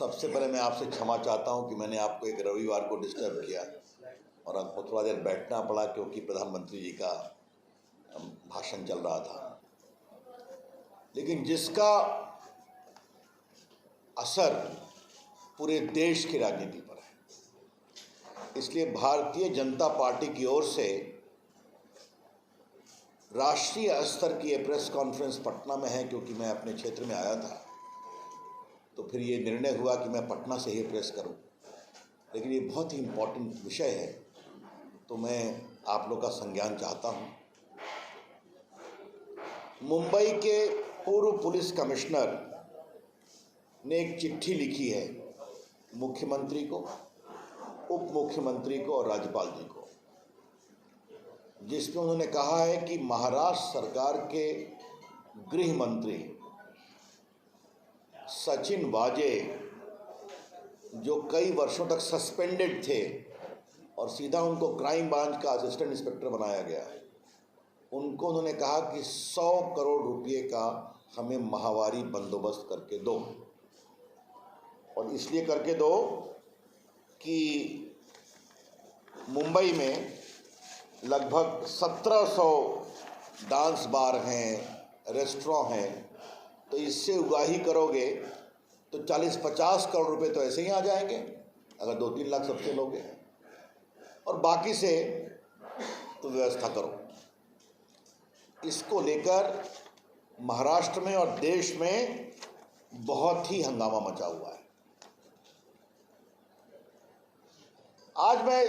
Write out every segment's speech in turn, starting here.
सबसे पहले मैं आपसे क्षमा चाहता हूं कि मैंने आपको एक रविवार को डिस्टर्ब किया और आपको थोड़ा देर बैठना पड़ा क्योंकि प्रधानमंत्री जी का भाषण चल रहा था, लेकिन जिसका असर पूरे देश की राजनीति पर है, इसलिए भारतीय जनता पार्टी की ओर से राष्ट्रीय स्तर की ये प्रेस कॉन्फ्रेंस पटना में है। क्योंकि मैं अपने क्षेत्र में आया था तो फिर ये निर्णय हुआ कि मैं पटना से ही प्रेस करूं, लेकिन ये बहुत ही इम्पोर्टेंट विषय है तो मैं आप लोग का संज्ञान चाहता हूं। मुंबई के पूर्व पुलिस कमिश्नर ने एक चिट्ठी लिखी है मुख्यमंत्री को, उप मुख्यमंत्री को और राज्यपाल जी को, जिसमें उन्होंने कहा है कि महाराष्ट्र सरकार के गृह मंत्री सचिन वाजे, जो कई वर्षों तक सस्पेंडेड थे और सीधा उनको क्राइम ब्रांच का असिस्टेंट इंस्पेक्टर बनाया गया, उनको उन्होंने कहा कि 100 करोड़ रुपए का हमें माहवारी बंदोबस्त करके दो। और इसलिए करके दो कि मुंबई में लगभग 1700 डांस बार हैं, रेस्टोरेंट हैं, तो इससे उगाही करोगे तो 40-50 करोड़ रुपए तो ऐसे ही आ जाएंगे अगर 2-3 लाख सबसे लोगे, और बाकी से तो व्यवस्था करो। इसको लेकर महाराष्ट्र में और देश में बहुत ही हंगामा मचा हुआ है। आज मैं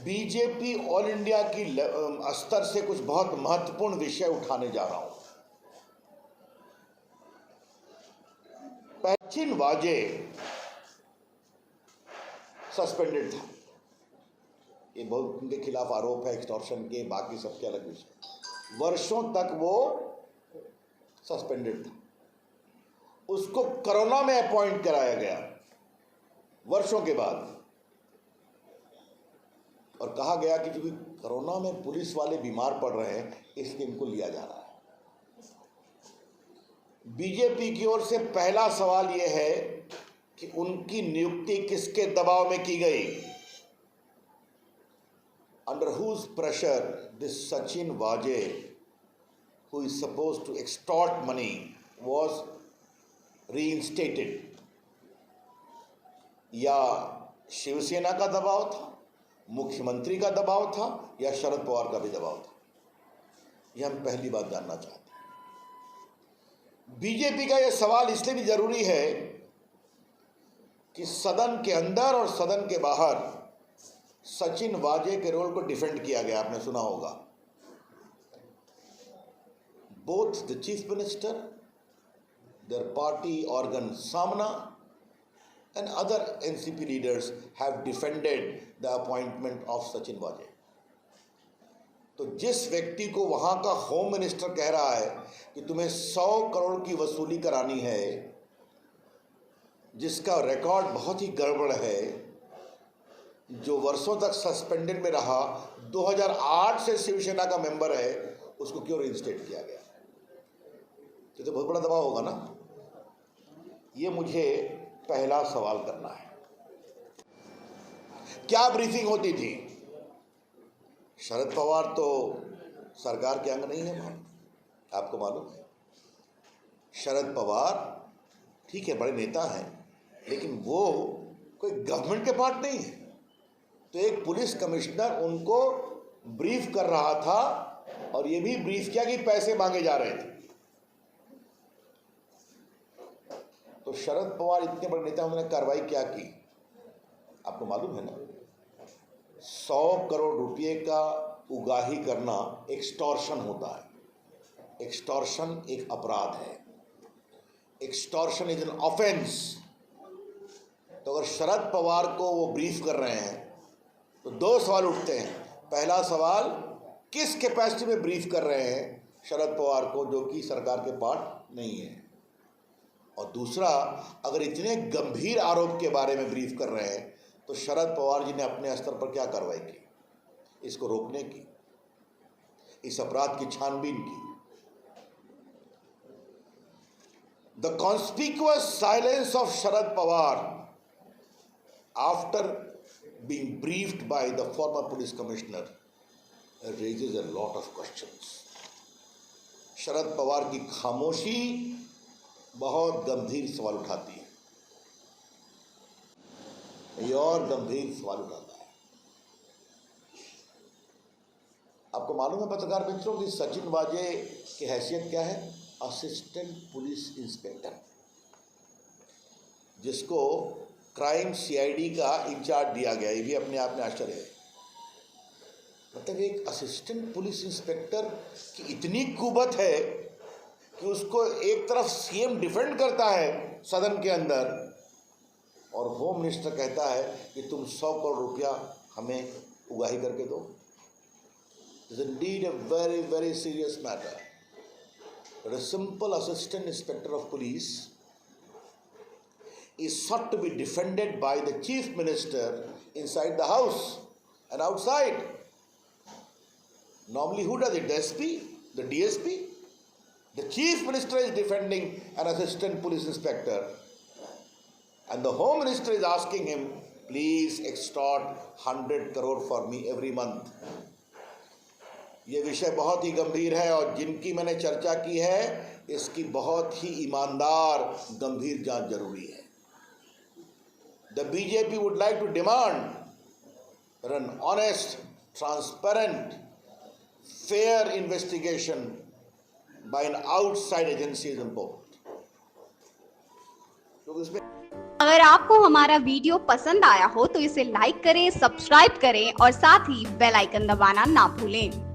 बीजेपी ऑल इंडिया की स्तर से कुछ बहुत महत्वपूर्ण विषय उठाने जा रहा हूं। सचिन वाजे सस्पेंडेड था, ये बहुत उनके खिलाफ आरोप है एक्सटॉर्शन के, बाकी सबके अलग विषय। वर्षों तक वो सस्पेंडेड था, उसको कोरोना में अपॉइंट कराया गया वर्षों के बाद, और कहा गया कि क्योंकि कोरोना में पुलिस वाले बीमार पड़ रहे हैं इसलिए इनको लिया जा रहा है। बीजेपी की ओर से पहला सवाल यह है कि उनकी नियुक्ति किसके दबाव में की गई? Under whose pressure this Sachin Vaje, who is supposed to extort money, was reinstated? या शिवसेना का दबाव था, मुख्यमंत्री का दबाव था, या शरद पवार का भी दबाव था? यह हम पहली बात जानना चाहते हैं। बीजेपी का यह सवाल इसलिए भी जरूरी है कि सदन के अंदर और सदन के बाहर सचिन वाजे के रोल को डिफेंड किया गया। आपने सुना होगा, both the chief minister, their party organ Samna and other NCP leaders have defended the appointment of Sachin Vaje. तो जिस व्यक्ति को वहां का होम मिनिस्टर कह रहा है कि तुम्हें 100 करोड़ की वसूली करानी है, जिसका रिकॉर्ड बहुत ही गड़बड़ है, जो वर्षों तक सस्पेंडेड में रहा, 2008 से शिवसेना का मेंबर है, उसको क्यों रिइंस्टेट किया गया? तो बहुत बड़ा दबाव होगा ना। ये मुझे पहला सवाल करना है। क्या ब्रीफिंग होती थी? शरद पवार तो सरकार के अंग नहीं है, आपको मालूम है। शरद पवार ठीक है, बड़े नेता हैं, लेकिन वो कोई गवर्नमेंट के पार्ट नहीं है। तो एक पुलिस कमिश्नर उनको ब्रीफ कर रहा था और ये भी ब्रीफ किया कि पैसे मांगे जा रहे थे। तो शरद पवार इतने बड़े नेता, उन्होंने कार्रवाई क्या की? आपको मालूम है ना, 100 करोड़ रुपए का उगाही करना एक्सटॉर्शन होता है। एक्सटॉर्शन एक अपराध है, एक्सटॉर्शन इज एन ऑफेंस। तो अगर शरद पवार को वो ब्रीफ कर रहे हैं तो दो सवाल उठते हैं। पहला सवाल, किस कैपेसिटी में ब्रीफ कर रहे हैं शरद पवार को, जो कि सरकार के पार्ट नहीं है? और दूसरा, अगर इतने गंभीर आरोप के बारे में ब्रीफ कर रहे हैं तो शरद पवार जी ने अपने स्तर पर क्या कार्रवाई की इसको रोकने की, इस अपराध की छानबीन की? The conspicuous silence of Sharad Pawar after being briefed by the former police commissioner raises a lot of questions. Sharad Pawar की खामोशी बहुत गंभीर सवाल उठाती है, ये और गंभीर सवाल उठाता है। आपको मालूम है पत्रकार मित्रों कि सचिन वाजे की हैसियत क्या है? असिस्टेंट पुलिस इंस्पेक्टर, जिसको क्राइम सीआईडी का इंचार्ज दिया गया, ये भी अपने आप में आश्चर्य है। मतलब एक असिस्टेंट पुलिस इंस्पेक्टर की इतनी कुवत है कि उसको एक तरफ सीएम डिफेंड करता है सदन के अंदर, और होम मिनिस्टर कहता है कि तुम 100 करोड़ रुपया हमें उगाही करके दो। It's indeed a very very serious matter. But a simple assistant inspector of police is sought to be defended by the chief minister inside the house and outside. Normally, who does it? The SP? The DSP? The chief minister is defending an assistant police inspector, and the home minister is asking him, please extort 100 crore for me every month. ये विषय बहुत ही गंभीर है और जिनकी मैंने चर्चा की है इसकी बहुत ही ईमानदार गंभीर जांच जरूरी है। The BJP would like to demand that an honest, transparent, fair investigation by an outside agency is important. तो इसमें अगर आपको हमारा वीडियो पसंद आया हो तो इसे लाइक करें, सब्सक्राइब करें और साथ ही बेल आइकन दबाना ना भूलें।